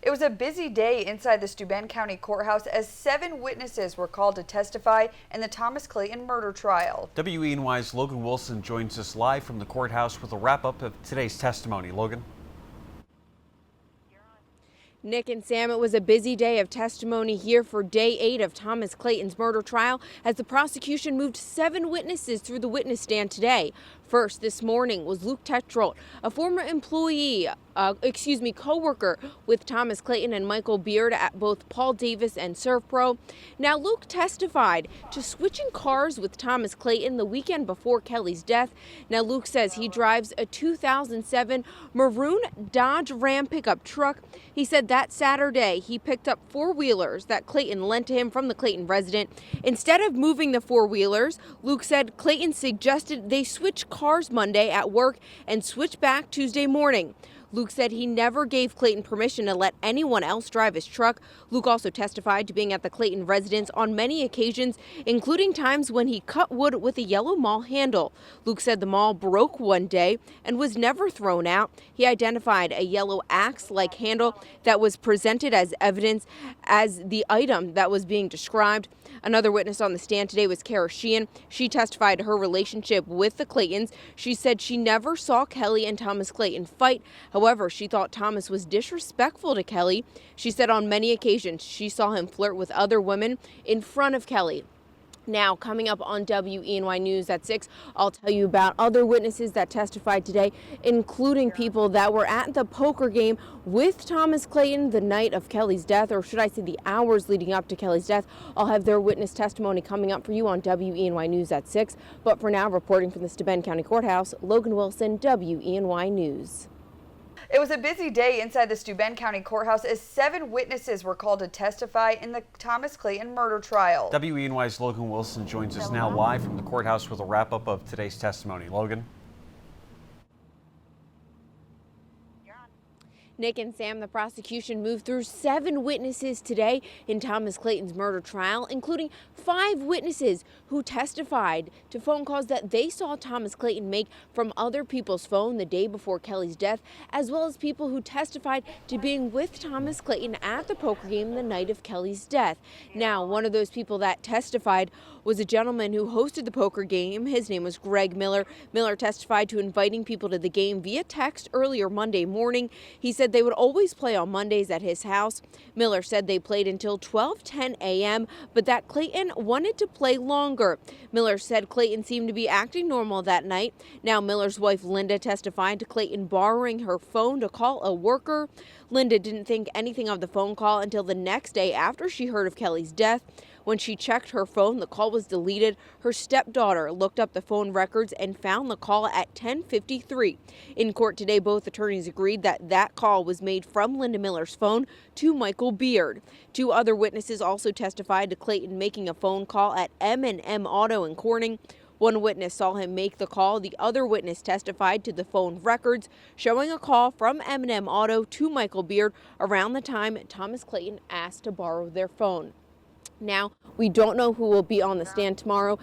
It was a busy day inside the Steuben County Courthouse as 7 witnesses were called to testify in the Thomas Clayton murder trial. WENY's Logan Wilson joins us live from the courthouse with a wrap-up of today's testimony. Logan? Nick and Sam, it was a busy day of testimony here for day 8 of Thomas Clayton's murder trial as the prosecution moved 7 witnesses through the witness stand today. First this morning was Luke Tetrolt, a former employee, co-worker with Thomas Clayton and Michael Beard at both Paul Davis and ServPro. Now Luke testified to switching cars with Thomas Clayton the weekend before Kelly's death. Now Luke says he drives a 2007 maroon Dodge Ram pickup truck. He said that Saturday he picked up 4-wheelers that Clayton lent to him from the Clayton resident. Instead of moving the 4-wheelers, Luke said Clayton suggested they switch cars Monday at work and switch back Tuesday morning. Luke said he never gave Clayton permission to let anyone else drive his truck. Luke also testified to being at the Clayton residence on many occasions, including times when he cut wood with a yellow maul handle. Luke said the maul broke one day and was never thrown out. He identified a yellow axe-like handle that was presented as evidence as the item that was being described. Another witness on the stand today was Kara Sheehan. She testified to her relationship with the Claytons. She said she never saw Kelly and Thomas Clayton fight. However, she thought Thomas was disrespectful to Kelly. She said on many occasions she saw him flirt with other women in front of Kelly. Now, coming up on WENY News at 6, I'll tell you about other witnesses that testified today, including people that were at the poker game with Thomas Clayton the night of Kelly's death, or should I say the hours leading up to Kelly's death. I'll have their witness testimony coming up for you on WENY News at 6. But for now, reporting from the Steuben County Courthouse, Logan Wilson, WENY News. It was a busy day inside the Steuben County Courthouse as 7 witnesses were called to testify in the Thomas Clayton murder trial. WENY's Logan Wilson joins us now live from the courthouse with a wrap-up of today's testimony. Logan? Nick and Sam, the prosecution moved through 7 witnesses today in Thomas Clayton's murder trial, including 5 witnesses who testified to phone calls that they saw Thomas Clayton make from other people's phone the day before Kelly's death, as well as people who testified to being with Thomas Clayton at the poker game the night of Kelly's death. Now, one of those people that testified was a gentleman who hosted the poker game. His name was Greg Miller. Miller testified to inviting people to the game via text earlier Monday morning. He said they would always play on Mondays at his house. Miller said they played until 12:10 a.m., but that Clayton wanted to play longer. Miller said Clayton seemed to be acting normal that night. Now, Miller's wife Linda testified to Clayton borrowing her phone to call a worker. Linda didn't think anything of the phone call until the next day after she heard of Kelly's death. When she checked her phone, the call was deleted. Her stepdaughter looked up the phone records and found the call at 10:53. In court today, both attorneys agreed that that call was made from Linda Miller's phone to Michael Beard. 2 other witnesses also testified to Clayton making a phone call at M&M Auto in Corning. One witness saw him make the call. The other witness testified to the phone records showing a call from M&M Auto to Michael Beard around the time Thomas Clayton asked to borrow their phone. Now, we don't know who will be on the stand tomorrow.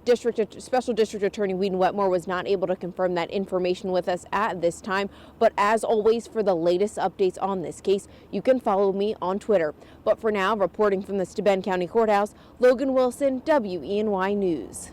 Special District Attorney Whedon Wetmore was not able to confirm that information with us at this time. But as always, for the latest updates on this case, you can follow me on Twitter. But for now, reporting from the Steuben County Courthouse, Logan Wilson, WENY News.